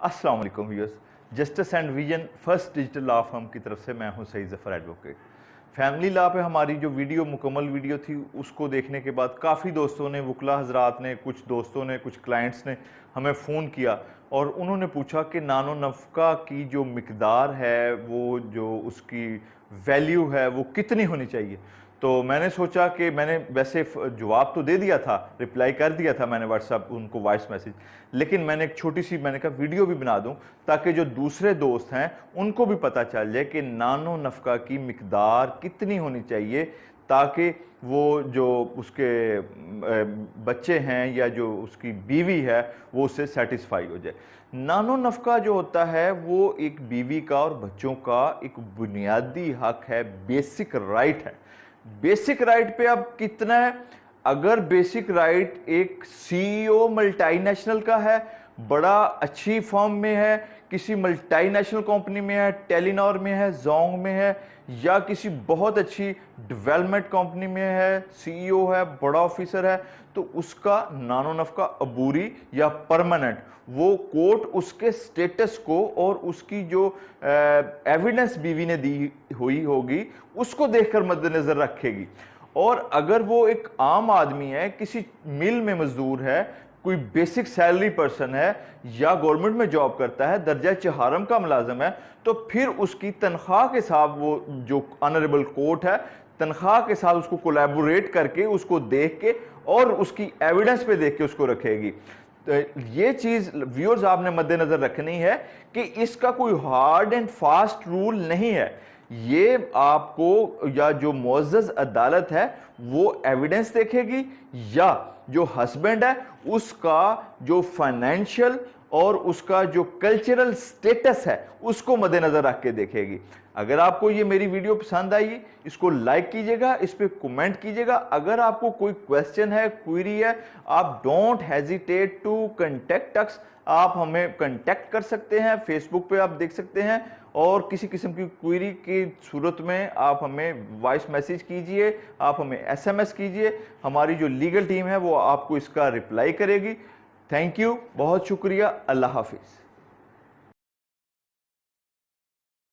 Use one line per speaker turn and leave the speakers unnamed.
अस्सलाम वालेकुम viewers, justice and vision first digital law firm की तरफ से मैं हूं Saeed Zafar advocate. Family law पे हमारी जो मुकम्मल वीडियो थी उसको देखने के बाद काफ़ी दोस्तों ने, वकला हजरात ने, कुछ दोस्तों ने, कुछ क्लाइंट्स ने हमें फ़ोन किया और उन्होंने पूछा कि नानो नफ़का की जो मिकदार है, वो जो उसकी वैल्यू है, वो कितनी होनी चाहिए। तो मैंने सोचा कि मैंने वैसे जवाब तो दे दिया था, रिप्लाई कर दिया था मैंने व्हाट्सएप उनको वॉइस मैसेज, लेकिन मैंने एक छोटी सी मैंने कहा वीडियो भी बना दूं ताकि जो दूसरे दोस्त हैं उनको भी पता चल जाए कि नानो नफ़का की मिकदार कितनी होनी चाहिए, ताकि वो जो उसके बच्चे हैं या जो उसकी बीवी है वो उससे सेटिस्फाई हो जाए। नानो नफ़का जो होता है वो एक बीवी का और बच्चों का एक बुनियादी हक है, बेसिक राइट है। बेसिक राइट पे अब कितना है? अगर बेसिक राइट एक सीईओ मल्टीनेशनल का है, बड़ा अच्छी फर्म में है, किसी मल्टीनेशनल कंपनी में है, टेलीनॉर में है, जोंग में है, या किसी बहुत अच्छी डेवलपमेंट कंपनी में है, सीईओ है, बड़ा ऑफिसर है, तो उसका नानो नफ़का अबूरी या परमानेंट, वो कोर्ट उसके स्टेटस को और उसकी जो एविडेंस बीवी ने दी हुई होगी उसको देखकर मद्देनजर रखेगी। और अगर वो एक आम आदमी है, किसी मिल में मजदूर है, कोई बेसिक सैलरी पर्सन है या गवर्नमेंट में जॉब करता है, दर्जा चहारम का मुलाजिम है, तो फिर उसकी तनख्वाह के साथ वो जो ऑनरेबल कोर्ट है तनख्वाह के साथ उसको कोलैबोरेट करके, उसको देख के और उसकी एविडेंस पे देख के उसको रखेगी। तो ये चीज व्यूअर्स आपने मद्देनजर रखनी है कि इसका कोई हार्ड एंड फास्ट रूल नहीं है। ये आपको या जो मुअज़्ज़ज़ अदालत है वो एविडेंस देखेगी, या जो हस्बैंड है उसका जो फाइनेंशियल और उसका जो कल्चरल स्टेटस है उसको मद्देनजर रख के देखेगी। अगर आपको ये मेरी वीडियो पसंद आई, इसको लाइक कीजिएगा, इस पे कमेंट कीजिएगा। अगर आपको कोई क्वेश्चन है, क्वेरी है, आप don't hesitate to contact us. आप हमें कांटेक्ट कर सकते हैं, फेसबुक पे आप देख सकते हैं, और किसी किस्म की क्वेरी की सूरत में आप हमें वॉइस मैसेज कीजिए, आप हमें एसएमएस कीजिए। हमारी जो लीगल टीम है वो आपको इसका रिप्लाई करेगी। थैंक यू, बहुत शुक्रिया, अल्लाह हाफिज़।